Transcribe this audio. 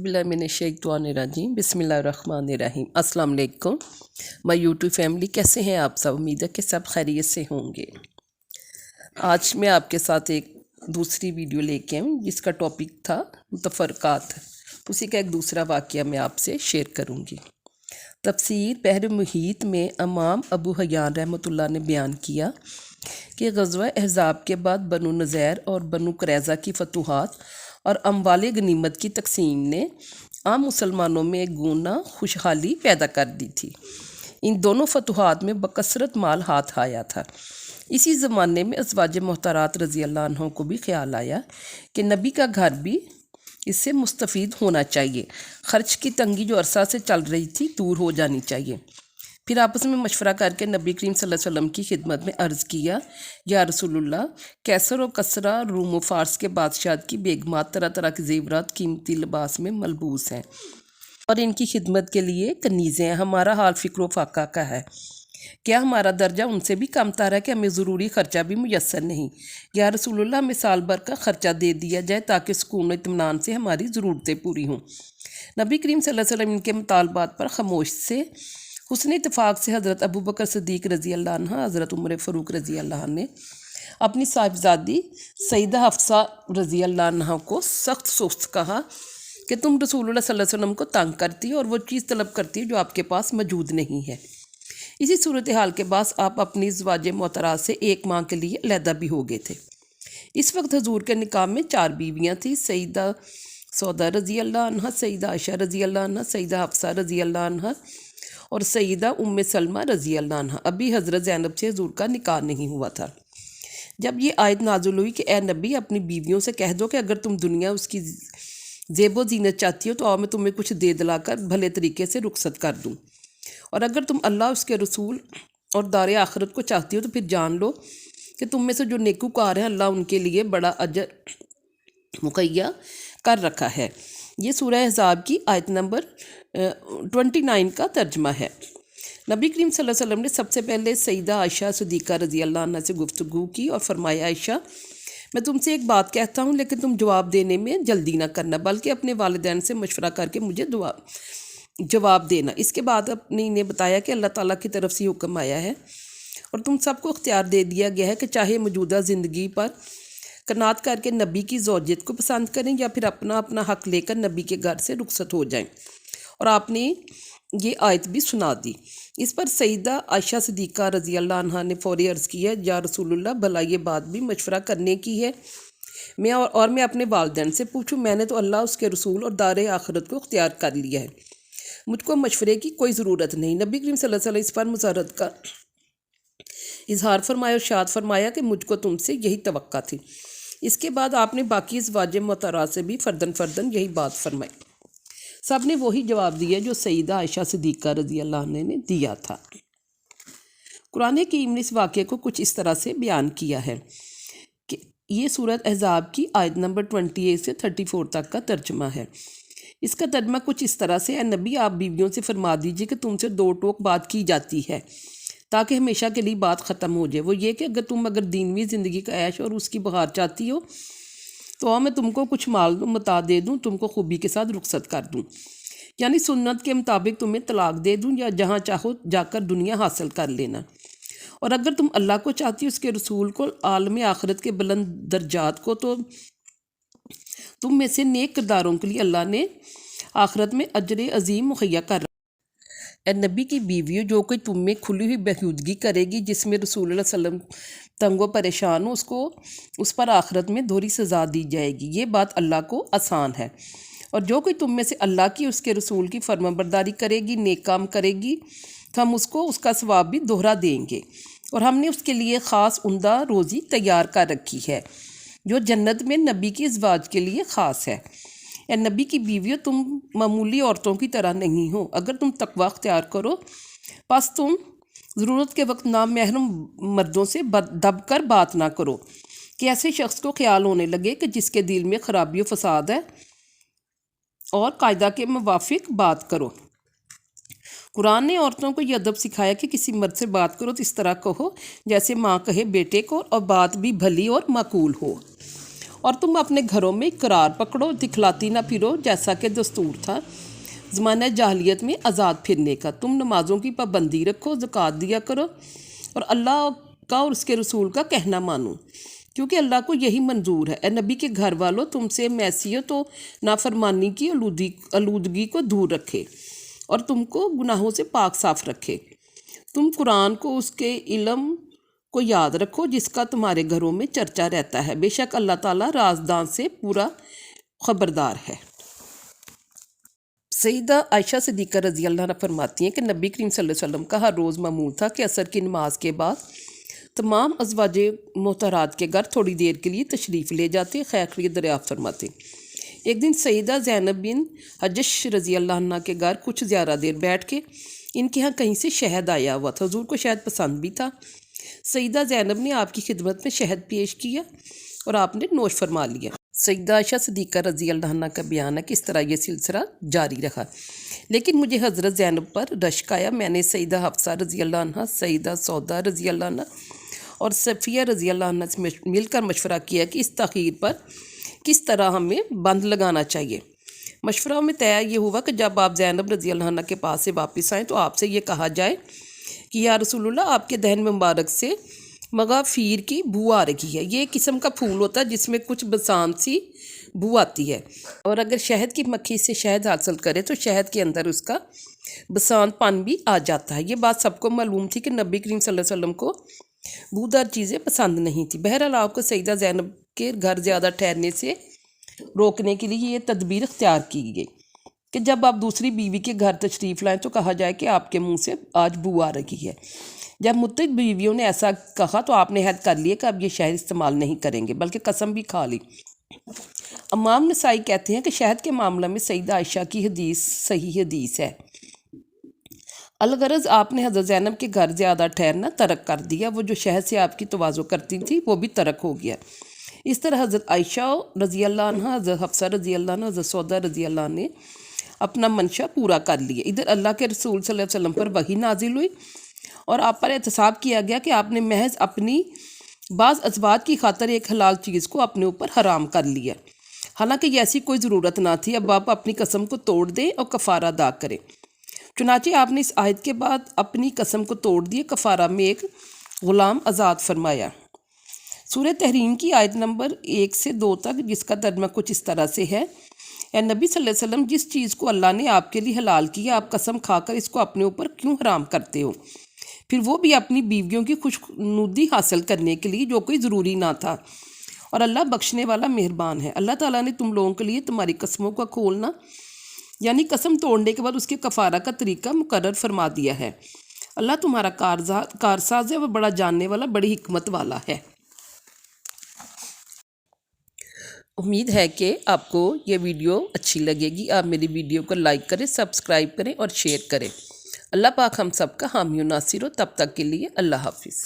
औज़ुबिल्लाहिमिनश्शैतानिर्रजीम बिस्मिल्लाहिर्रहमानिर्रहीम। अस्सलाम वालेकुम माय यूट्यूब फैमिली, कैसे हैं आप सब? उम्मीद है कि सब खैरियत से होंगे। आज मैं आपके साथ एक दूसरी वीडियो लेके आई जिसका टॉपिक था मुतफ़रक़ात। उसी का एक दूसरा वाक़या मैं आपसे शेयर करूँगी। तफसीर बहर मुहीत में इमाम अबू हयान रहमतुल्लाह ने बयान किया कि ग़ज़वा अहज़ाब के बाद बनु नज़ैर और बनु कुरैज़ा की फतूहात और अम्वाल गनीमत की तकसीम ने आम मुसलमानों में एक गूना खुशहाली पैदा कर दी थी। इन दोनों फतूहात में बकसरत माल हाथ आया था। इसी ज़माने में अज़वाज मोहतरात रज़ी अल्लाह अन्हों को भी ख्याल आया कि नबी का घर भी इससे मुस्तफ़ीद होना चाहिए। ख़र्च की तंगी जो अरसा से चल रही थी दूर हो जानी चाहिए। फिर आपस में मशवरा करके नबी करीम सल्लल्लाहु अलैहि वसल्लम की खिदमत में अर्ज़ किया, या रसूलुल्लाह, कैसर और कसरा रूम व फ़ारस के बादशाह की बेगमात तरह तरह के ज़ेवरात कीमती लिबास में मलबूस हैं और इनकी खिदमत के लिए कनीज़ें हैं। हमारा हाल फ़िक्र फ़ाका का है। क्या हमारा दर्जा उनसे भी कम तर है कि हमें ज़रूरी ख़र्चा भी मुयस्सर नहीं? या रसूलुल्लाह, हमें साल भर का ख़र्चा दे दिया जाए ताकि सुकून व इत्मीनान से हमारी ज़रूरतें पूरी हों। नबी करीम सल्लल्लाहु अलैहि वसल्लम इनके मुतालबात पर खामोश से हुस्न इत्तेफाक से हज़रत अबू बकर सिद्दीक़ रज़ी अल्लाह अन्हा, हज़रत उमर फ़ारूक रज़ी अल्लाह ने अपनी साहिबजादी सईदा हफ्सा रज़ी अल्लाह अन्हा को सख्त सुस्त कहा कि तुम रसूलुल्लाह सल्लल्लाहु अलैहि वसल्लम को तंग करती हो और वो चीज़ तलब करती हो जो आपके पास मौजूद नहीं है। इसी सूरत हाल के बाद आप अपनी ज़वाज मोहतरात से एक माह के लिए अलहदा भी हो गए थे। इस वक्त हजूर के निकाह में 4 बीवियाँ थीं, सईदा सौदा रज़ी अल्लाह अन्हा, सईदा आयशा रज़ी अल्लाह अन्हा, सईदा हफ्सा रज़ी अल्लाह अन्हा और सईदा उम्मे सलमा रज़ी अल्लाह अन्हा। अभी हज़रत ज़ैनब से हजूर का निकाह नहीं हुआ था। जब ये आयत नाज़िल हुई कि ए नबी, अपनी बीवियों से कह दो कि अगर तुम दुनिया उसकी ज़ेबो ज़ीनत चाहती हो तो आओ मैं तुम्हें कुछ दे दिलाकर भले तरीके से रुखसत कर दूँ, और अगर तुम अल्लाह, उसके रसूल और दार आखिरत को चाहती हो तो फिर जान लो कि तुम में से जो नेकूकार हैं अल्लाह उनके लिए बड़ा अजर मुहैया कर रखा है। ये सूरह अहज़ाब की आयत नंबर 29 का तर्जमा है। नबी करीम सल्लल्लाहु अलैहि वसल्लम ने सबसे पहले सईदा आयशा सिद्दीक़ा रज़ी अल्लाह अन्हा से गुफ्तगू की और फरमाया, आयशा, मैं तुमसे एक बात कहता हूँ लेकिन तुम जवाब देने में जल्दी ना करना, बल्कि अपने वालिदैन से मशवरा करके मुझे जवाब देना। इसके बाद अपनी ने बताया कि अल्लाह ताला की तरफ से हुक्म आया है और तुम सबको इख्तियार दे दिया गया है कि चाहे मौजूदा ज़िंदगी पर कनात करके नबी की ज़ौजियत को पसंद करें या फिर अपना अपना हक़ लेकर नबी के घर से रुखसत हो जाएं। और आपने ये आयत भी सुना दी। इस पर सईदा आयशा सिद्दीक़ा रज़ी अल्लाह अन्हा ने फ़ौरी अर्ज़ किया, या रसूलुल्लाह, भला ये बात भी मशवरा करने की है मैं अपने वालिदैन से पूछूं? मैंने तो अल्लाह, उसके रसूल और दार आखिरत को इख्तियार कर लिया है, मुझको मशवरे की कोई ज़रूरत नहीं। नबी करीम सल्लल्लाहु अलैहि वसल्लम इस पर मुसरत का इजहार फरमाया और शाद फरमाया कि मुझको तुमसे यही तवक्का थी। इसके बाद आपने बाकी ज़वाज मोहतरात से भी फ़र्दन यही बात फरमाई। सब ने वही जवाब दिया जो सईदा आयशा सिद्दीक़ा रज़ी अल्लाह अन्हा ने दिया था। कुरान हकीम ने इस वाक़े को कुछ इस तरह से बयान किया है कि ये सूरत अहज़ाब की आयत नंबर 28 से 34 तक का तर्जमा है। इसका तर्जमा कुछ इस तरह से, नबी, आप बीवियों से फरमा दीजिए कि तुमसे 2 टोक बात की जाती है ताकि हमेशा के लिए बात ख़त्म हो जाए। वो ये कि अगर दीनवी ज़िंदगी का ऐश और उसकी बहार चाहती हो तो मैं तुमको कुछ माल मता दे दूँ, तुमको खूबी के साथ रुखसत कर दूँ, यानी सुन्नत के मुताबिक तुम्हें तलाक दे दूँ या जहाँ चाहो जाकर दुनिया हासिल कर लेना। और अगर तुम अल्लाह को चाहती हो, उसके रसूल को, आलम आखिरत के बुलंद दर्जात को, तो तुम में से नेक किरदारों के लिए अल्लाह ने आखिरत में अजर अजीम मुहैया कर रखा है। नबी की बीवियों, जो कोई तुम में खुली हुई बेहूदगी करेगी जिसमें रसूलुल्लाह सल्लल्लाहु अलैहि वसल्लम तंग व परेशान हो, उस पर आखिरत में दोहरी सज़ा दी जाएगी। ये बात अल्लाह को आसान है। और जो कोई तुम में से अल्लाह की, उसके रसूल की फरमाबरदारी करेगी, नेक काम करेगी, तो हम उसको उसका सवाब भी दोहरा देंगे। और हमने उसके लिए ख़ास उम्दा रोज़ी तैयार कर रखी है जो जन्नत में नबी की अज़वाज के लिए ख़ास है। ए नबी की बीवियों, तुम मामूली औरतों की तरह नहीं हो। अगर तुम तकवा अख्तियार करो, बस तुम ज़रूरत के वक्त नामहरम मर्दों से दब कर बात ना करो कि ऐसे शख्स को ख्याल होने लगे कि जिसके दिल में ख़राबी व फसाद है, और कायदा के मुवाफिक बात करो। कुरान ने औरतों को यह अदब सिखाया कि किसी मर्द से बात करो तो इस तरह कहो जैसे माँ कहे बेटे को, और बात भी भली और माकूल हो। اور تم اپنے گھروں میں اقرار پکڑو، دکھلاتی نہ پھرو جیسا کہ دستور تھا زمانہ جاہلیت میں آزاد پھرنے کا۔ تم نمازوں کی پابندی رکھو، زکوٰۃ دیا کرو، اور اللہ کا اور اس کے رسول کا کہنا مانو، کیونکہ اللہ کو یہی منظور ہے۔ اے نبی کے گھر والوں، تم سے معصیت و نافرمانی کی آلودگی کو دور رکھے اور تم کو گناہوں سے پاک صاف رکھے۔ تم قرآن کو، اس کے علم کو یاد رکھو جس کا تمہارے گھروں میں چرچا رہتا ہے۔ بے شک اللہ تعالیٰ رازدان سے پورا خبردار ہے۔ سیدہ عائشہ صدیقہ رضی اللہ عنہ فرماتی ہیں کہ نبی کریم صلی اللہ علیہ وسلم کا ہر روز معمول تھا کہ عصر کی نماز کے بعد تمام ازواج محترات کے گھر تھوڑی دیر کے لیے تشریف لے جاتے، خیر خیریت دریافت فرماتے۔ ایک دن سیدہ زینب بن حجش رضی اللہ عنہ کے گھر کچھ زیادہ دیر بیٹھ کے ان کے ہاں کہیں سے شہد آیا ہوا تھا۔ حضور کو شہد پسند بھی تھا۔ سیدہ زینب نے آپ کی خدمت میں شہد پیش کیا اور آپ نے نوش فرما لیا۔ سیدہ عائشہ صدیقہ رضی اللہ عنہ کا بیان ہے کہ اس طرح یہ سلسلہ جاری رہا، لیکن مجھے حضرت زینب پر رشک آیا۔ میں نے سیدہ حفصہ رضی اللہ عنہ، سیدہ سودا رضی اللہ عنہ اور صفیہ رضی اللہ عنہ سے مل کر مشورہ کیا کہ اس تاخیر پر کس طرح ہمیں بند لگانا چاہیے۔ مشورہ میں طے یہ ہوا کہ جب آپ زینب رضی اللہ عنہ کے پاس سے واپس آئیں تو آپ سے یہ کہا جائے کہ یا رسول اللہ، آپ کے دہن مبارک سے مغافیر کی بو آ رہی ہے۔ یہ ایک قسم کا پھول ہوتا ہے جس میں کچھ بسانت سی بو آتی ہے، اور اگر شہد کی مکھی سے شہد حاصل کرے تو شہد کے اندر اس کا بسانت پن بھی آ جاتا ہے۔ یہ بات سب کو معلوم تھی کہ نبی کریم صلی اللہ علیہ وسلم کو بودار چیزیں پسند نہیں تھیں۔ بہرحال آپ کو سیدہ زینب کے گھر زیادہ ٹھہرنے سے روکنے کے لیے یہ تدبیر اختیار کی گئی کہ جب آپ دوسری بیوی کے گھر تشریف لائیں تو کہا جائے کہ آپ کے منہ سے آج بو آ رہی ہے۔ جب متعدد بیویوں نے ایسا کہا تو آپ نے عہد کر لیا کہ اب یہ شہد استعمال نہیں کریں گے، بلکہ قسم بھی کھا لی۔ امام نسائی کہتے ہیں کہ شہد کے معاملہ میں سیدہ عائشہ کی حدیث صحیح حدیث ہے۔ الغرض آپ نے حضرت زینب کے گھر زیادہ ٹھہرنا ترک کر دیا، وہ جو شہد سے آپ کی تواضع کرتی تھی وہ بھی ترک ہو گیا۔ اس طرح حضرت عائشہ رضی اللہ عنہ، حضرت حفصہ رضی اللہ عنہ، حضرت سودا رضی اللہ عنہ نے اپنا منشا پورا کر لیا۔ ادھر اللہ کے رسول صلی اللہ علیہ وسلم پر وحی نازل ہوئی اور آپ پر احتساب کیا گیا کہ آپ نے محض اپنی بعض ازواج کی خاطر ایک حلال چیز کو اپنے اوپر حرام کر لیا، حالانکہ یہ ایسی کوئی ضرورت نہ تھی۔ اب آپ اپنی قسم کو توڑ دیں اور کفارہ ادا کریں۔ چنانچہ آپ نے اس آیت کے بعد اپنی قسم کو توڑ دیے، کفارہ میں ایک غلام آزاد فرمایا۔ سورہ تحریم کی آیت نمبر 1 سے 2 تک، جس کا ترجمہ کچھ اس طرح سے ہے: اے نبی صلی اللہ علیہ وسلم، جس چیز کو اللہ نے آپ کے لیے حلال کیا آپ قسم کھا کر اس کو اپنے اوپر کیوں حرام کرتے ہو؟ پھر وہ بھی اپنی بیویوں کی خوشنودی حاصل کرنے کے لیے جو کوئی ضروری نہ تھا، اور اللہ بخشنے والا مہربان ہے۔ اللہ تعالیٰ نے تم لوگوں کے لیے تمہاری قسموں کا کھولنا، یعنی قسم توڑنے کے بعد اس کے کفارہ کا طریقہ مقرر فرما دیا ہے۔ اللہ تمہارا کارساز ہے، وہ بڑا جاننے والا، بڑی حکمت والا ہے۔ امید ہے کہ آپ کو یہ ویڈیو اچھی لگے گی۔ آپ میری ویڈیو کو لائک کریں، سبسکرائب کریں اور شیئر کریں۔ اللہ پاک ہم سب کا حامی و ناصر ہو۔ تب تک کے لیے اللہ حافظ۔